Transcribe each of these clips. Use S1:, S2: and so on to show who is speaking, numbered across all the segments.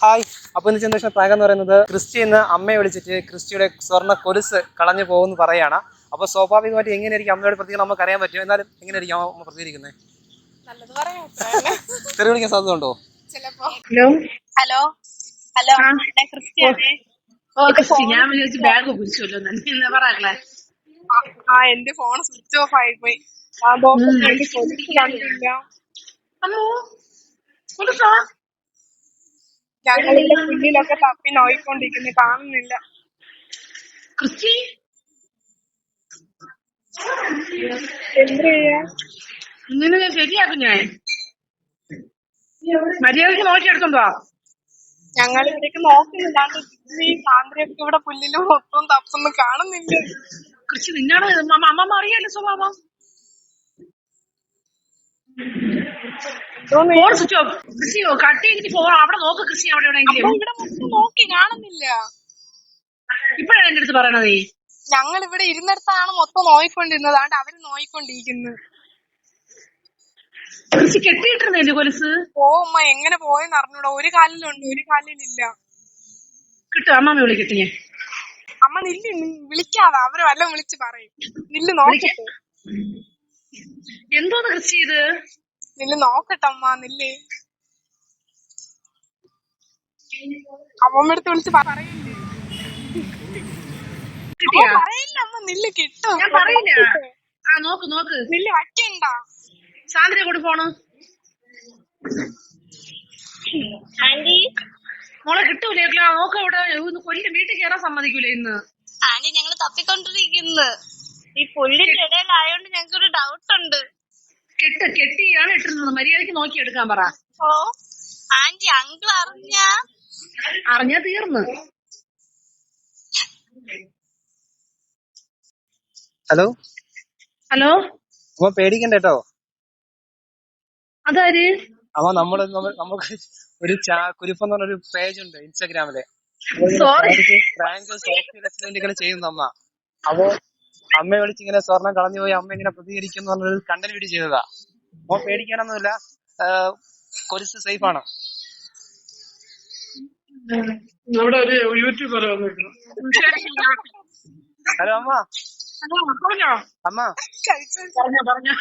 S1: Hi. അപ്പോൾ ഇന്ന് generation prank എന്ന് പറയുന്നത് ക്രിസ്റ്റി എന്ന് അമ്മയെ വിളിച്ചിട്ട് ക്രിസ്റ്റിയുടെ സ്വർണ്ണ കൊലുസ് കളഞ്ഞു പോകുമെന്ന് പറയാണ്. അപ്പോൾ സ്വാഭാവികമായിട്ട് എങ്ങനെയായിരിക്കും അമ്മയോട് പ്രതികരണം നമുക്ക് അറിയാൻ പറ്റും. എന്നാലും എങ്ങനെയായിരിക്കും അമ്മ പ്രതികരിക്കുന്നത്? തെറി വിളിക്കാൻ സാധ്യത ഉണ്ടോ?
S2: ഹലോ
S3: ഹലോ ഹലോ ക്രിസ്റ്റിയാണേ.
S2: ഞാൻ വിചാരിച്ചു ബാഗ് കുടിച്ചല്ലോ പറയാ.
S3: എന്റെ ഫോൺ സ്വിച്ച് ഓഫ് ആയി പോയി.
S2: ഹലോ
S3: ഞങ്ങളുടെ കുഞ്ഞിലൊക്കെ തപ്പി നോയിക്കൊണ്ടിരിക്കുന്നു, കാണുന്നില്ല.
S2: ക്രിസ്റ്റി
S3: എന്ത് ചെയ്യാ?
S2: ഇങ്ങനെ ഞാൻ ശരിയാക്കും. ഞാൻ മര്യാദക്ക് നോക്കിയെടുത്തോണ്ടോ?
S3: ഞങ്ങൾ ഇവിടേക്ക് നോക്കുന്നില്ലാണ്ട് ഈ സാന്ദ്രയൊക്കെ ഇവിടെ പുല്ലില് മൊത്തം തപ്പൊന്നും കാണുന്നില്ല.
S2: ക്രിസ്റ്റി നിന്നാണ് അമ്മ അറിയാലോ സ്വഭാവം. Phone switch off. Christy cut ചെയ്തിട്ട് ഫോൺ അവിടെ നോക്ക്. ക്രിസ്റ്റി അവിടെ എവിടെയെങ്കിലും
S3: ഇവിടെ മൊത്തം നോക്കി കാണുന്നില്ല.
S2: ഇപ്പഴാണ് എന്റെ അടുത്ത് പറയണത്.
S3: ഞങ്ങൾ ഇവിടെ ഇരുന്നിടത്താണ് മൊത്തം നോയിക്കൊണ്ടിരുന്നത്, അതുകൊണ്ട് അവര് നോയിക്കൊണ്ടിരിക്കുന്നു.
S2: ക്രിസ്റ്റി കെട്ടിയിട്ടിരുന്നല്ലേ കൊലുസ്?
S3: ഉമ്മ എങ്ങനെ പോയെന്ന് അറിഞ്ഞൂടാ. ഒരു കാലിലുണ്ട്, ഒരു കാലിലില്ല.
S2: കിട്ടും. അമ്മമ്മ വിളിക്കട്ടെ. ഞാൻ
S3: അമ്മ നില്ല്, വിളിക്കാതെ അവര് വല്ലതും വിളിച്ച് പറയും. നില്ല് നോക്കട്ടെ.
S2: എന്തോന്ന് ക്രിസ്റ്റി ഇത്?
S3: നില്ല് നോക്കട്ടെ അമ്മ, നില്ല്. അമ്മമ്മടുത്ത് വിളിച്ച് പറയില്ലേ? പറയില്ല അമ്മ, നില്ല് കിട്ടും.
S2: ഞാൻ പറയില്ല. നോക്ക് നോക്ക്.
S3: നില്ല് വയ്ക്കണ്ട.
S2: സാന്ദ്രയെ കൂടെ ഫോണ്.
S3: ആന്റി
S2: മോളെ കിട്ടൂലേ? നോക്ക്. ഇവിടെ കൊല്ലം വീട്ടിൽ കയറാൻ സമ്മതിക്കൂലേ ഇന്ന്?
S3: ആന്റി ഞങ്ങള് തപ്പിക്കൊണ്ടിരിക്കുന്നു. ഈ പുല്ലിന്റെ ഇടയിലായോണ്ട് ഞങ്ങൾക്കൊരു ഡൗട്ട് ഉണ്ട്.
S2: കെട്ടിയാണ് ഇട്ടിരുന്നത്. മര്യാദക്ക് നോക്കി എടുക്കാൻ പറ.
S3: ഓ ആന്റി, അങ്കിൾ
S2: അറിഞ്ഞാ തീർന്ന്.
S1: ഹലോ
S2: ഹലോ
S1: അമ്മ പേടിക്കണ്ട കേട്ടോ.
S2: അതാര്?
S1: അമ്മ നമുക്ക് ഒരു കുരിപ്പ് എന്ന് പറഞ്ഞൊരു പേജ് ഉണ്ട് ഇൻസ്റ്റാഗ്രാമില്. ഇങ്ങനെ ചെയ്യുന്നു അമ്മ. അപ്പൊ അമ്മയെ വിളിച്ച് ഇങ്ങനെ സ്വർണം കളഞ്ഞു പോയി അമ്മ ഇങ്ങനെ പ്രതികരിക്കുന്നു പറഞ്ഞൊരു കണ്ടന്റ് വീഡിയോ ചെയ്തതാ. അമ്മ പേടിക്കാനൊന്നുമില്ല. കൊലുസ് സേഫ് ആണ്.
S2: അവിടെ ഒരു യൂട്യൂബർ
S1: ഹലോ അമ്മ.
S2: പറഞ്ഞോ.
S1: അമ്മ
S2: പറഞ്ഞോ.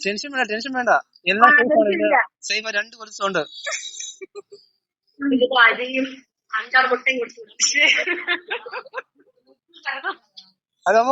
S1: ടെൻഷൻ വേണ്ട. എല്ലാം സേഫ്. 2 കൊലുസുണ്ട്.
S2: അരിയും 5-6 മുട്ടയും കൊടുത്തു.
S1: അത് അമ്മ